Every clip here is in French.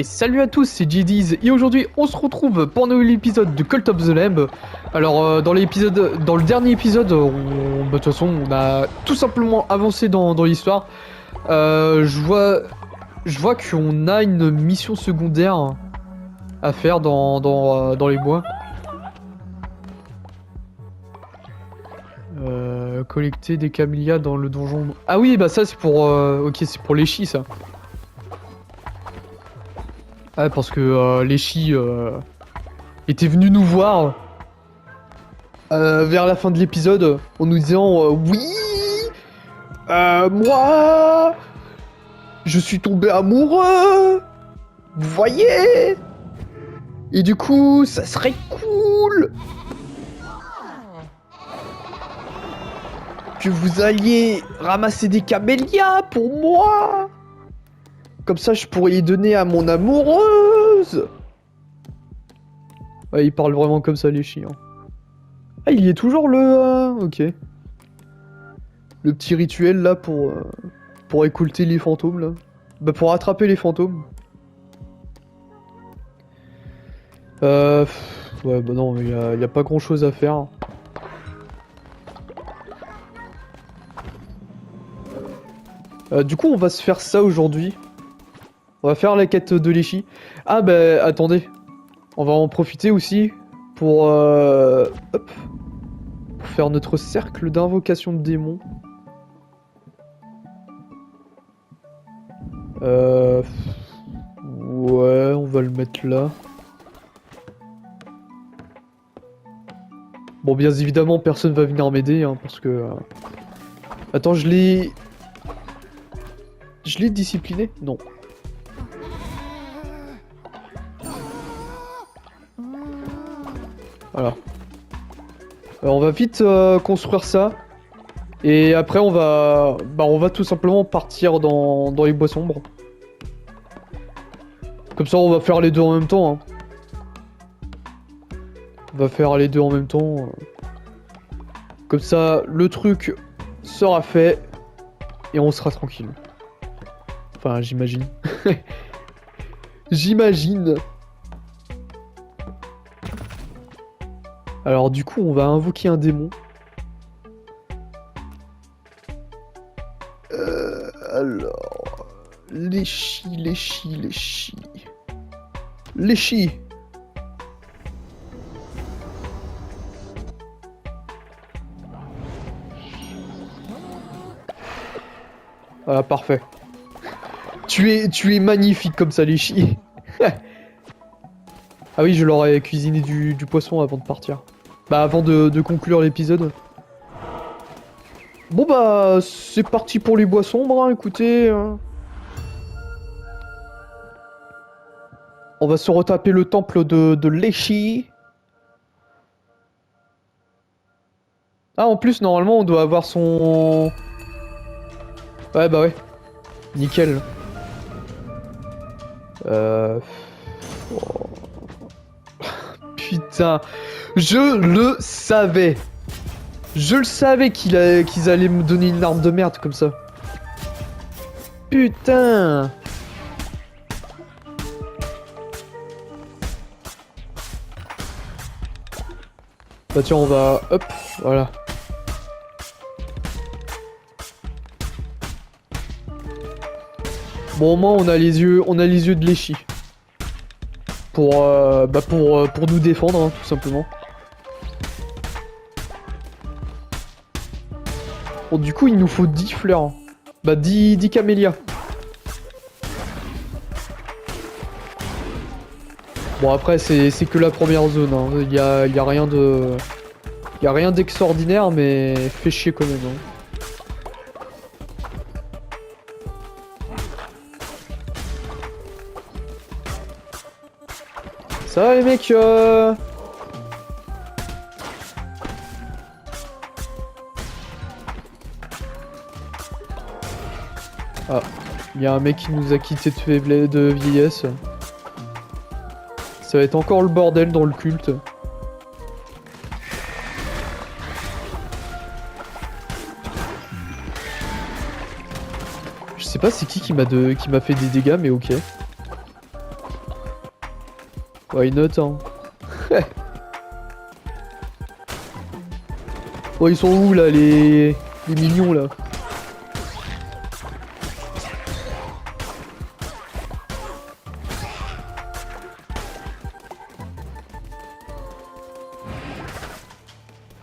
Salut à tous, c'est JD's et aujourd'hui on se retrouve pour un nouvel épisode de Cult of the Lamb. Alors dans le dernier épisode, de toute façon on a tout simplement avancé dans l'histoire. Je vois qu'on a une mission secondaire à faire dans les bois. Collecter des camélias dans le donjon. Ah oui, bah ça c'est pour... ok, c'est pour les chis ça. Ah, parce que les chis étaient venus nous voir vers la fin de l'épisode en nous disant oui, moi, je suis tombé amoureux, vous voyez, et du coup, ça serait cool que vous alliez ramasser des camélias pour moi. Comme ça, je pourrais y donner à mon amoureuse. Ouais, il parle vraiment comme ça, les chiens. Ah, il y est toujours le... ok. Le petit rituel, là, pour écouter les fantômes, là. Bah, pour attraper les fantômes. Ouais, bah non, il y a pas grand-chose à faire. Du coup, on va se faire ça aujourd'hui. On va faire la quête de Léchi. Ah bah attendez, on va en profiter aussi pour, hop, pour faire notre cercle d'invocation de démons. Ouais, on va le mettre là. Bon, bien évidemment, personne va venir m'aider, hein, parce que... Attends, je l'ai discipliné? Non. Voilà. On va vite construire ça. Et après on va tout simplement partir dans les bois sombres. Comme ça on va faire les deux en même temps. Hein. On va faire les deux en même temps. Comme ça le truc sera fait. Et on sera tranquille. Enfin j'imagine. J'imagine. Alors du coup, on va invoquer un démon. Alors... Léchi. Ah, parfait. Tu es magnifique comme ça, Léchi. Ah oui, je leur ai cuisiné du poisson avant de partir. Bah, avant de conclure l'épisode. Bon bah, c'est parti pour les bois sombres, hein, écoutez. On va se retaper le temple de Léchi. Ah, en plus, normalement, on doit avoir son... Ouais, bah ouais. Nickel. Oh. Putain, je le savais. Je le savais qu'ils allaient me donner une arme de merde comme ça. Putain. Bah tiens, on va... Hop, voilà. Bon, au moins, on a les yeux de Léchi. Pour nous défendre, hein, tout simplement. Bon, du coup, il nous faut 10 fleurs. Bah, 10 camélias. Bon, après, c'est que la première zone. Hein. Il y a rien de... Il y a rien d'extraordinaire, mais fait chier quand même. Hein. Ça va les mecs Ah, il y a un mec qui nous a quitté de vieillesse. Ça va être encore le bordel dans le culte. Je sais pas c'est qui m'a fait des dégâts, mais ok. Why not, hein. Oh, ils sont où, là, les mignons, là?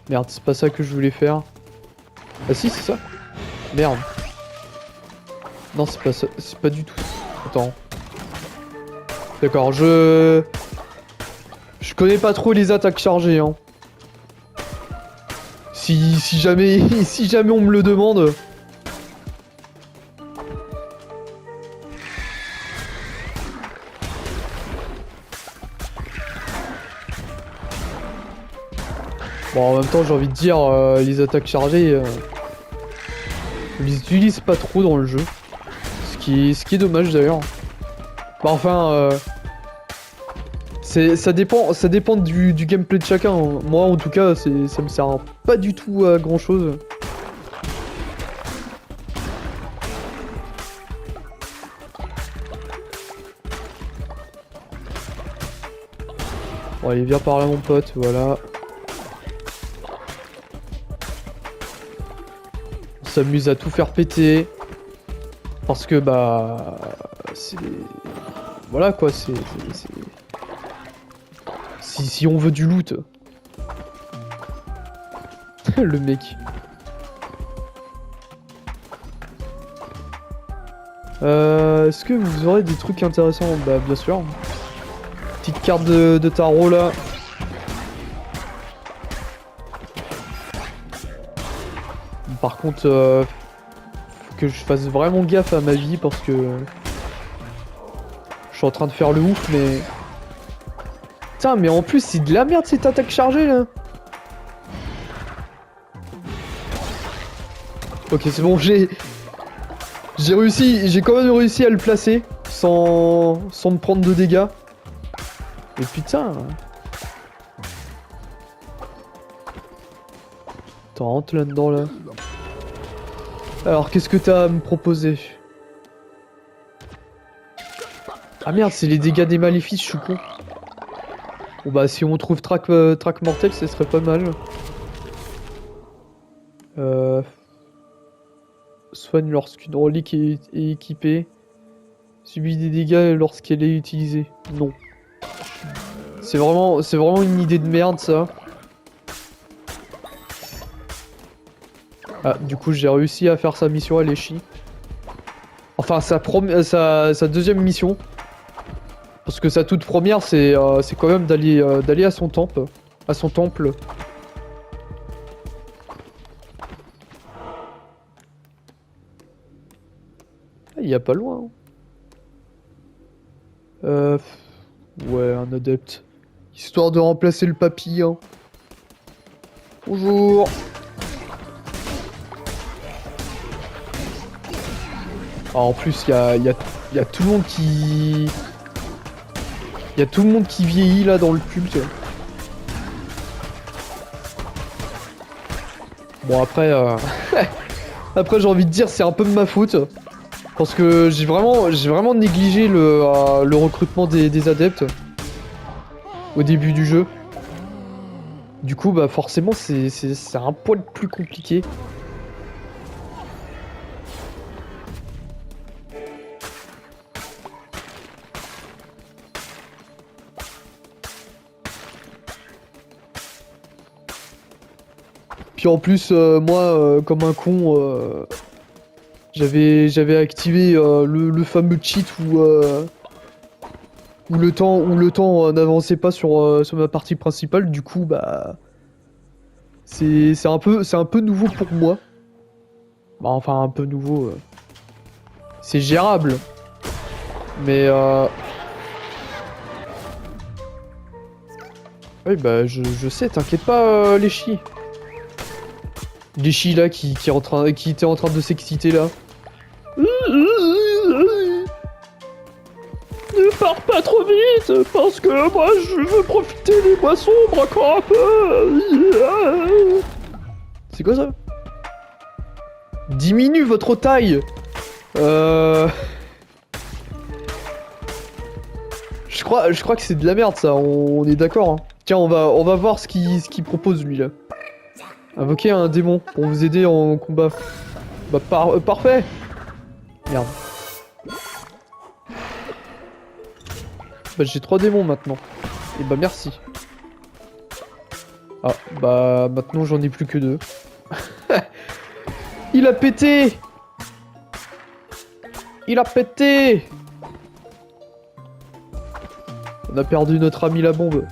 Merde, c'est pas ça que je voulais faire. Ah si, c'est ça. Merde. Non, c'est pas ça. C'est pas du tout. Attends. D'accord, je connais pas trop les attaques chargées, hein. Si jamais si jamais on me le demande. Bon, en même temps, j'ai envie de dire, les attaques chargées, je les utilise pas trop dans le jeu. Ce qui est dommage d'ailleurs. Bah enfin, ça dépend du gameplay de chacun. Moi, en tout cas, ça me sert pas du tout à grand chose. Bon, allez, viens par là, mon pote, voilà. On s'amuse à tout faire péter. Parce que, bah... c'est... Voilà, quoi, c'est... Si on veut du loot. Le mec. Est-ce que vous aurez des trucs intéressants? Bah, bien sûr. Petite carte de tarot, là. Par contre, faut que je fasse vraiment gaffe à ma vie parce que... Je suis en train de faire le ouf, mais... Putain, mais en plus, c'est de la merde cette attaque chargée, là. Ok, c'est bon, j'ai réussi, j'ai quand même réussi à le placer sans me prendre de dégâts. Et putain. Attends, rentre là-dedans, là. Alors, qu'est-ce que t'as à me proposer? Ah merde, c'est les dégâts des maléfices, je suis con. Bon bah, si on trouve track mortel, ce serait pas mal. Soigne lorsqu'une relique est équipée. Subit des dégâts lorsqu'elle est utilisée. Non. C'est vraiment une idée de merde, ça. Ah, du coup, j'ai réussi à faire sa mission à l'échi. Enfin, sa deuxième mission. Parce que sa toute première, c'est quand même d'aller à son temple. À son temple. Il y a pas loin. Ouais, un adepte. Histoire de remplacer le papy, hein. Bonjour. Ah, en plus, il y a tout le monde qui... Il y a tout le monde qui vieillit là dans le culte. Bon après, après j'ai envie de dire c'est un peu de ma faute. Parce que j'ai vraiment négligé le recrutement des adeptes. Au début du jeu. Du coup bah forcément c'est un poil plus compliqué. Puis en plus, moi, comme un con, j'avais activé le fameux cheat où le temps n'avançait pas sur ma partie principale. Du coup, bah, c'est un peu nouveau pour moi. Bah, enfin, un peu nouveau. C'est gérable, mais oui, bah, je sais, t'inquiète pas, les chi. Les chi là qui était en train de s'exciter là. Ne pars pas trop vite, parce que moi je veux profiter des mois sombres encore un peu. C'est quoi ça? Diminue votre taille. Je Je crois que c'est de la merde ça, on est d'accord. Hein. Tiens, on va voir ce qu'il propose lui là. Invoquer un démon pour vous aider en combat. Bah parfait. Merde. Bah j'ai 3 démons maintenant. Et bah merci. Ah bah maintenant j'en ai plus que 2. Il a pété. Il a pété. On a perdu notre ami la bombe.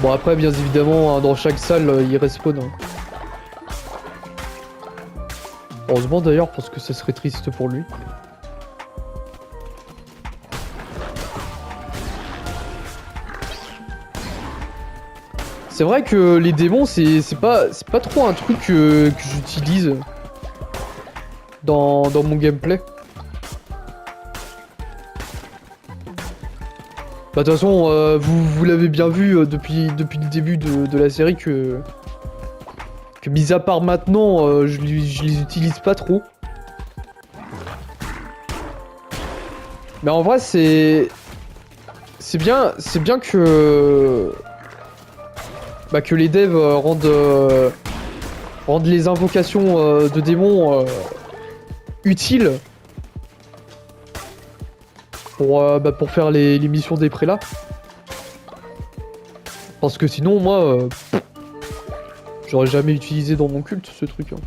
Bon après bien évidemment hein, dans chaque salle il respawn. Hein. Heureusement d'ailleurs parce que ça serait triste pour lui. C'est vrai que les démons c'est pas trop un truc que j'utilise dans mon gameplay. Bah de toute façon, vous l'avez bien vu depuis le début de la série que mis à part maintenant, je les utilise pas trop. Mais en vrai c'est bien que que les devs rendent les invocations de démons utiles. Pour faire les missions des prélats. Parce que sinon, moi, j'aurais jamais utilisé dans mon culte ce truc. Hein.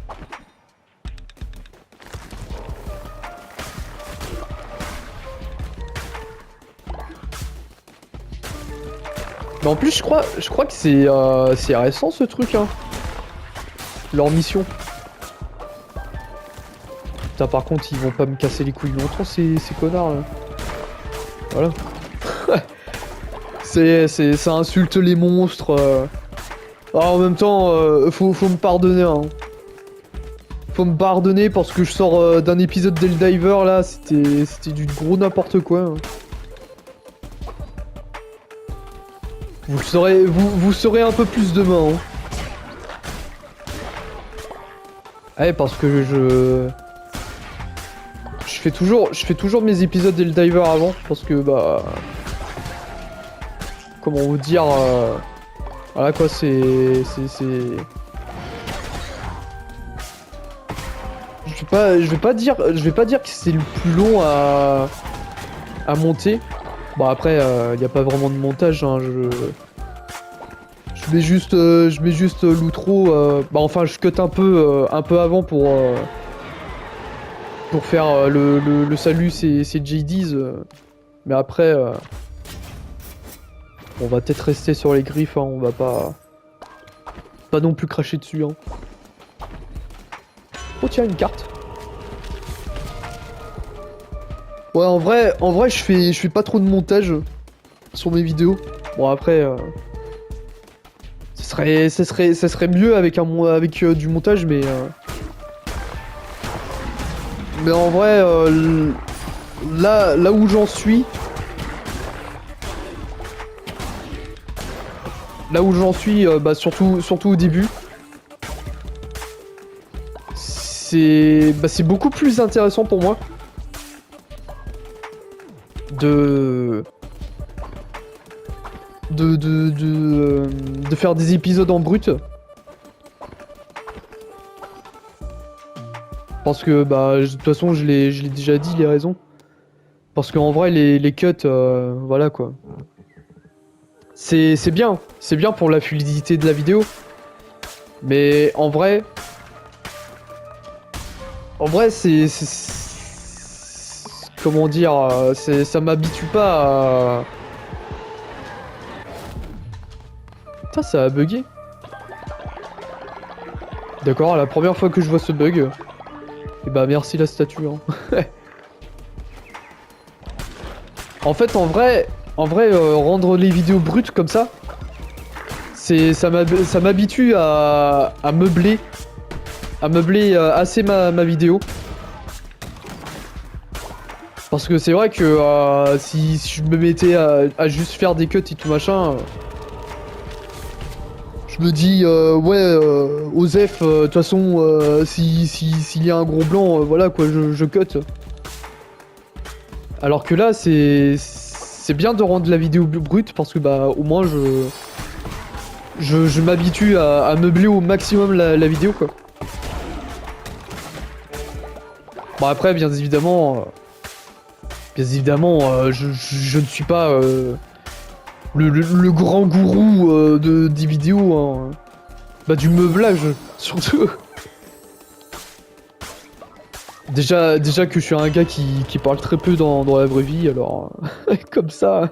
Mais en plus, je crois que c'est récent ce truc. Hein. Leur mission. Putain, par contre, ils vont pas me casser les couilles longtemps, ces connards là. Voilà. Ça insulte les monstres. Ah, en même temps, faut me pardonner. Hein. Faut me pardonner parce que je sors d'un épisode d'Helldiver là, c'était du gros n'importe quoi. Hein. Vous saurez un peu plus demain. Hein. Ouais, parce que je fais toujours mes épisodes d'Helldiver avant parce que bah comment vous dire voilà quoi je vais pas dire que c'est le plus long à monter. Bon après il y a pas vraiment de montage hein, je mets juste l'outro bah enfin je cut un peu avant pour faire le salut c'est JD's mais après on va peut-être rester sur les griffes hein, on va pas non plus cracher dessus hein. Oh tiens une carte. Ouais en vrai je fais pas trop de montage sur mes vidéos. Bon après ça serait mieux avec du montage mais en vrai, là où j'en suis, bah surtout au début, c'est beaucoup plus intéressant pour moi de faire des épisodes en brut. Parce que bah de toute façon je l'ai déjà dit les raisons. Parce qu'en vrai les cuts voilà quoi. C'est bien pour la fluidité de la vidéo. Mais en vrai c'est comment dire ça m'habitue pas à putain ça a bugué. D'accord, la première fois que je vois ce bug. Et bah merci la statue hein. En fait en vrai rendre les vidéos brutes comme ça ça m'habitue à meubler assez ma vidéo. Parce que c'est vrai que si je me mettais à juste faire des cuts et tout machin je me dis ouais Osef de toute façon s'il y a un gros blanc voilà quoi je cut. Alors que là, c'est bien de rendre la vidéo brute parce que bah au moins je m'habitue à meubler au maximum la vidéo quoi. Bon après bien évidemment je ne suis pas le grand gourou des vidéos hein. Bah du meublage surtout. Déjà que je suis un gars qui parle très peu dans la vraie vie alors comme ça.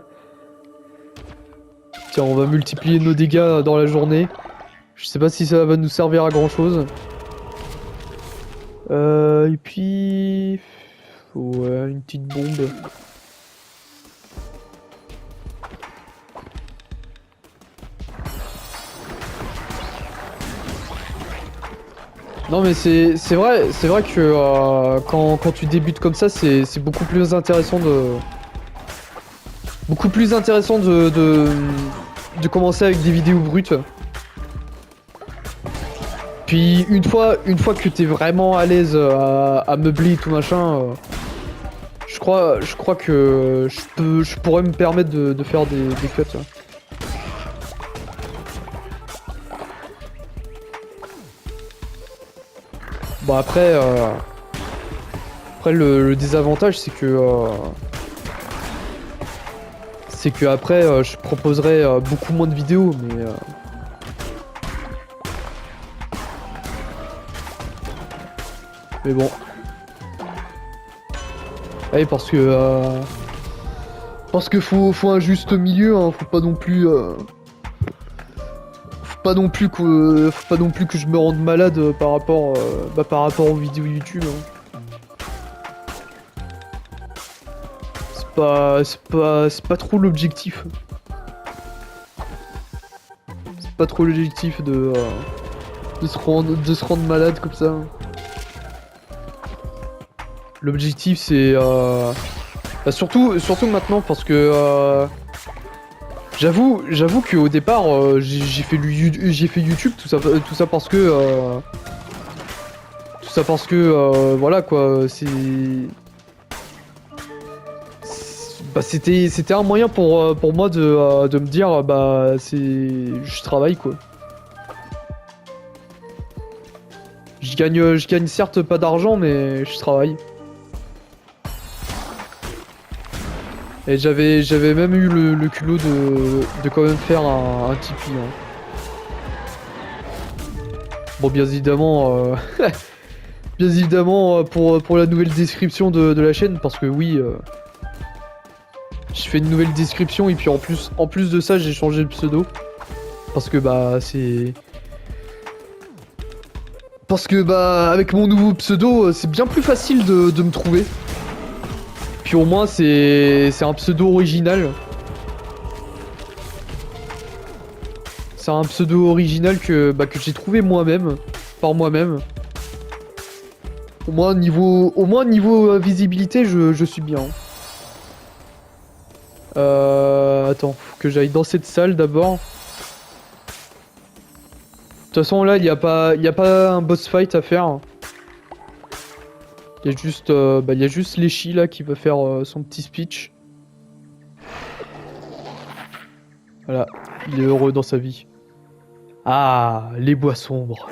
Tiens on va multiplier nos dégâts dans la journée. Je sais pas si ça va nous servir à grand chose. Et puis... Ouais, une petite bombe. Non mais c'est vrai que quand tu débutes comme ça, c'est beaucoup plus intéressant de commencer avec des vidéos brutes. Puis une fois que t'es vraiment à l'aise à meubler et tout machin, je crois que je pourrais me permettre de faire des cuts. Bon après le désavantage c'est que après je proposerai beaucoup moins de vidéos mais bon. Ouais, parce que faut un juste milieu, hein, faut pas non plus faut pas non plus que je me rende malade par rapport aux vidéos YouTube. Hein. C'est pas trop l'objectif. C'est pas trop l'objectif de se rendre malade comme ça. L'objectif c'est bah, surtout maintenant parce que j'avoue qu'au départ j'ai fait YouTube tout ça parce que voilà quoi c'était un moyen pour moi de me dire bah je travaille quoi. Je gagne certes pas d'argent mais je travaille. Et j'avais même eu le culot de quand même faire un Tipeee. Hein. Bon bien évidemment bien évidemment pour la nouvelle description de la chaîne parce que oui je fais une nouvelle description et puis en plus de ça j'ai changé de pseudo. Parce que bah c'est... Parce que bah avec mon nouveau pseudo c'est bien plus facile de me trouver. Puis au moins c'est un pseudo original. C'est un pseudo original que j'ai trouvé moi-même. Par moi-même. Au moins niveau visibilité je suis bien. Attends, faut que j'aille dans cette salle d'abord. De toute façon là il y a pas un boss fight à faire. Il y a juste Leshi là qui va faire son petit speech. Voilà, il est heureux dans sa vie. Ah, les bois sombres.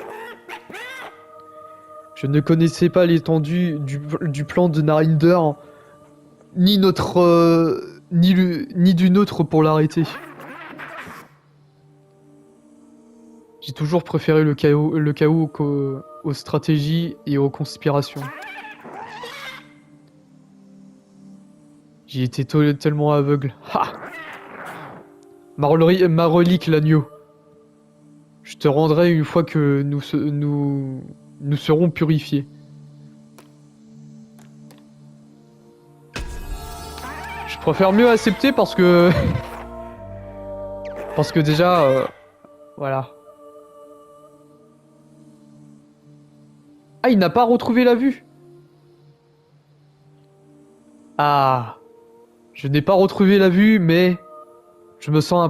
Je ne connaissais pas l'étendue du plan de Narinder, ni ni du nôtre pour l'arrêter. J'ai toujours préféré le chaos aux stratégies et aux conspirations. J'y étais tellement aveugle. Ha! Ma relique, l'agneau. Je te rendrai une fois que nous serons purifiés. Je préfère mieux accepter parce que... parce que déjà... voilà. Ah, il n'a pas retrouvé la vue. Ah. Je n'ai pas retrouvé la vue, mais... je me sens un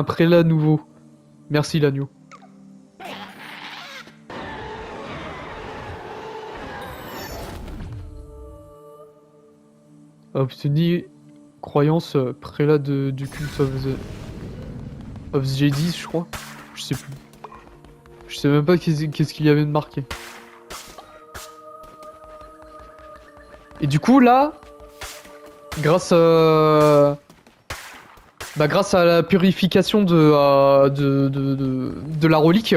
prélat nouveau. Merci l'agneau. A obtenu croyance prélat du culte of J10, je crois. Je sais plus. Je sais même pas qu'est-ce qu'il y avait de marqué. Et du coup là, grâce à la purification de la relique,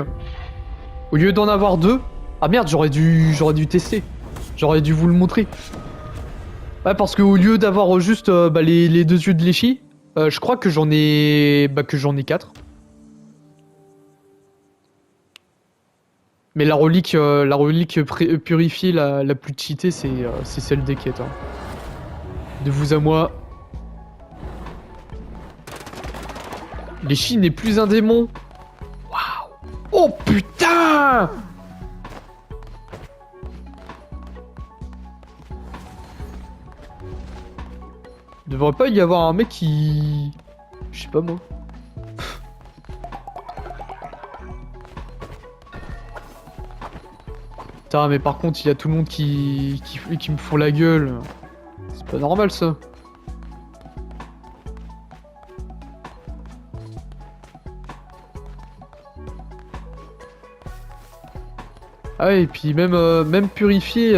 au lieu d'en avoir deux, ah merde, j'aurais dû tester. J'aurais dû vous le montrer. Ouais, parce que au lieu d'avoir juste les deux yeux de Léchi, je crois que j'en ai 4. Mais la relique purifiée la plus cheatée, c'est celle des quêtes. Hein. De vous à moi. Léchi n'est plus un démon. Waouh. Oh putain! Devrait pas y avoir un mec qui... Je sais pas moi. Putain, mais par contre, il y a tout le monde qui me fout la gueule. C'est pas normal ça. Ah ouais, et puis même purifier,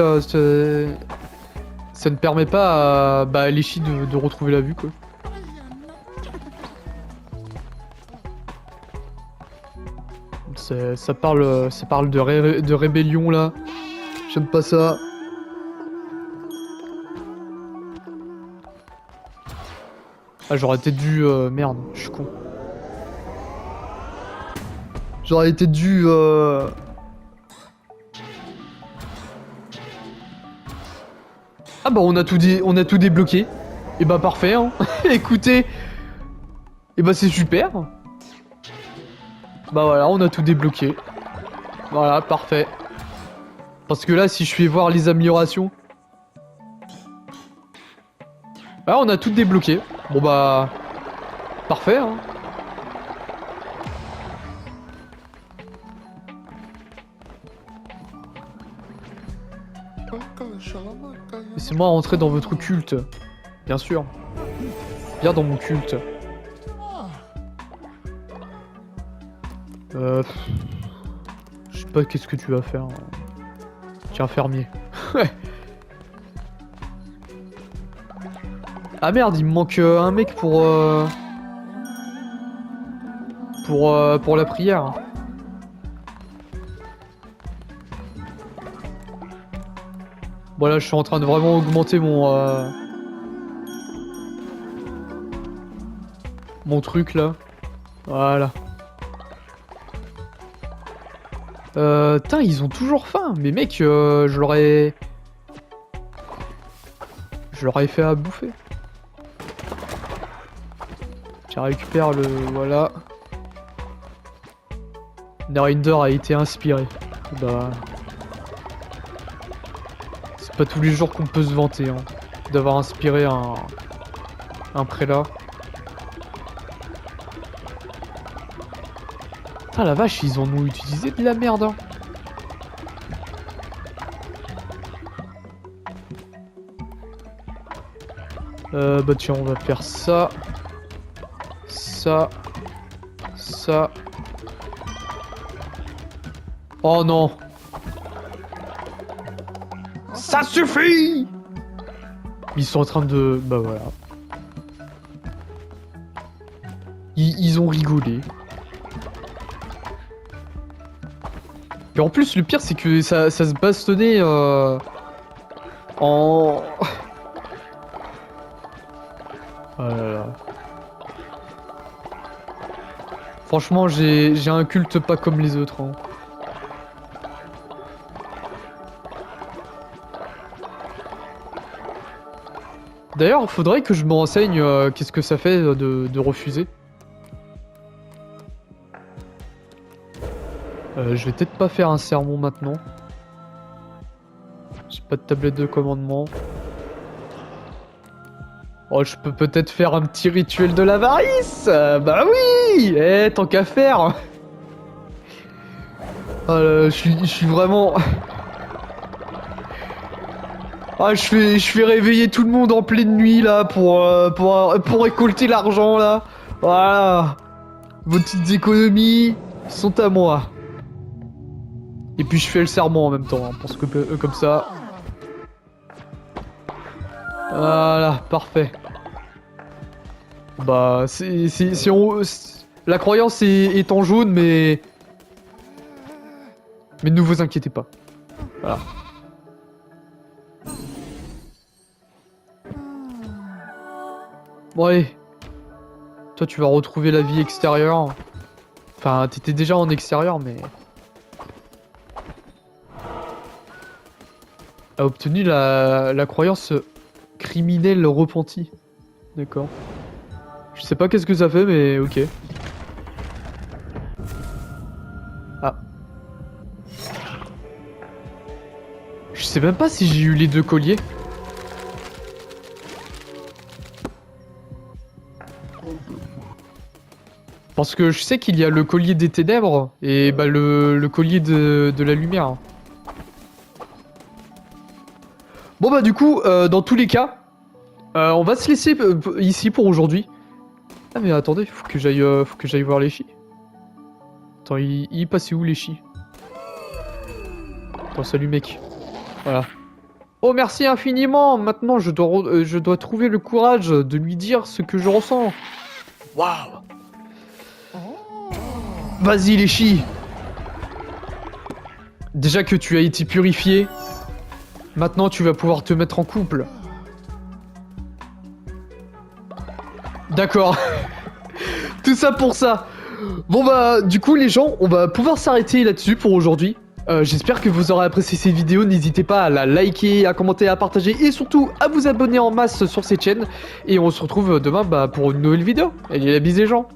ça ne permet pas à Léchi de retrouver la vue quoi. Ça parle de rébellion là. J'aime pas ça. Ah j'aurais peut-être dû... merde, je suis con. J'aurais été dû... Ah bah on a tout débloqué. Et bah parfait hein. Écoutez. Et bah c'est super. Bah voilà, on a tout débloqué. Voilà, parfait. Parce que là, si je fais voir les améliorations... Ah, on a tout débloqué. Bon bah... Parfait, hein. Laissez-moi rentrer dans votre culte. Bien sûr. Viens dans mon culte. Je sais pas qu'est-ce que tu vas faire. Tiens, fermier. Ah merde, il me manque un mec pour la prière. Bon là, je suis en train de vraiment augmenter mon truc là. Voilà. Tain, ils ont toujours faim. Mais mec, je leur ai fait à bouffer. Tiens, récupère le... Voilà. Narinder a été inspiré. Bah... C'est pas tous les jours qu'on peut se vanter, hein, d'avoir inspiré un prélat. Putain, la vache, ils en ont utilisé de la merde, hein. Bah tiens, on va faire ça. Ça. Ça. Oh non. Ça suffit! Ils sont en train de... Bah voilà. Ils ont rigolé. Et en plus, le pire, c'est que ça se bastonnait en... Oh là là. Franchement, j'ai un culte pas comme les autres. Hein. D'ailleurs, faudrait que je me renseigne qu'est-ce que ça fait de refuser. Je vais peut-être pas faire un sermon maintenant. J'ai pas de tablette de commandement. Oh, je peux peut-être faire un petit rituel de l'avarice. Bah oui. Eh, tant qu'à faire. Je suis vraiment... Ah, je fais réveiller tout le monde en pleine nuit là pour récolter l'argent là. Voilà. Vos petites économies sont à moi. Et puis je fais le serment en même temps, hein, parce que comme ça. Voilà, parfait. Bah, la croyance est en jaune, mais ne vous inquiétez pas. Voilà. Bon allez. Toi tu vas retrouver la vie extérieure. Enfin, t'étais déjà en extérieur, mais... A obtenu la croyance criminelle repentie. D'accord. Je sais pas qu'est-ce que ça fait, mais ok. Ah. Je sais même pas si j'ai eu les deux colliers. Parce que je sais qu'il y a le collier des ténèbres et bah le collier de la lumière. Bon bah du coup, dans tous les cas, on va se laisser ici pour aujourd'hui. Ah mais attendez, faut que j'aille voir les chi. Attends, il est passé où les chi? Attends, salut mec. Voilà. Oh merci infiniment. Maintenant je dois trouver le courage de lui dire ce que je ressens. Waouh. Vas-y les chi. Déjà que tu as été purifié, maintenant tu vas pouvoir te mettre en couple. D'accord. Tout ça pour ça. Bon bah du coup les gens, on va pouvoir s'arrêter là-dessus pour aujourd'hui. J'espère que vous aurez apprécié cette vidéo. N'hésitez pas à la liker, à commenter, à partager et surtout à vous abonner en masse sur cette chaîne. Et on se retrouve demain pour une nouvelle vidéo. Allez la bise les gens.